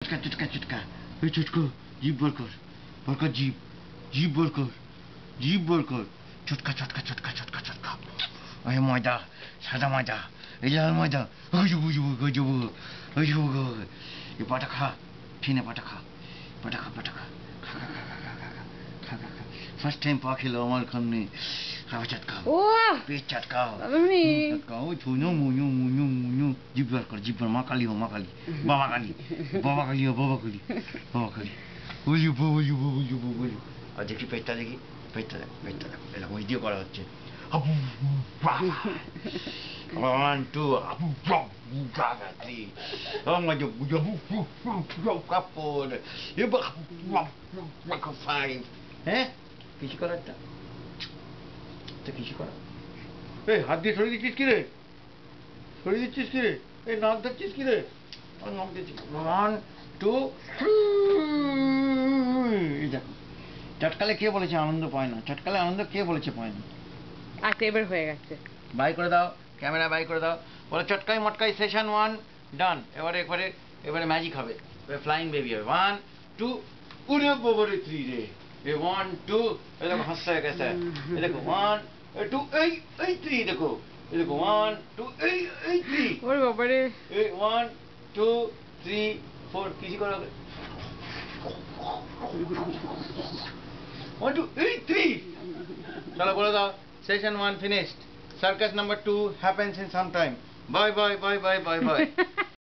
चुटका चुटका चुटका ए चुटको जीभ बर कर जीभ बर कर चुटका चुटका चुटका चुटका चुटका ओए मयदा सादा मयदा এই লাল ময়দা ওই যাবো এই পাটা খা ঠিনে পাটা খা খা ফার্স্ট টাইম পা খেলো আমার খামনে খাওয়া চটকাও পেট চটকাও ওই মুñu জিভ বার কর মা কালী বাবা কালী বলি আর দেখি পেটটা এরকম ওই দিয়ে করা হচ্ছে 1 2 3 oh my god কাপড় এবার 5 হ্যাঁ কিছু করার তো কিছু করা এই হাত দিয়ে সরিয়ে দিচ্ছিস কি রে এই নাক ধরছিস কি রে নাক দিচ্ছিস 1 2 এই দেখো চটকালে কে বলেছে আনন্দ পায় না চটকালে আনন্দ কে বলেছে পায় না আচ্ছা এবার হয়ে গেছে বাই করে দাও ক্যামেরা বাই করে দাও বলো চটকাই মটকাই সেশন 1 ডান এবারে ম্যাজিক হবে এবারে ফ্লাইং বেবি হবে 1 2 উড়ে বাবারে 3 রে এই 1 2 এই দেখো হাসছে গেছে এই দেখো 1 2 এই 3 দেখো এই দেখো 1 2 এই 3 ওরে বাবারে এই 1 2 3 4 কিছু করো 1 2 এই 3 চলো বলে দাও Session 1 finished. Circus number 2 happens in some time. Bye.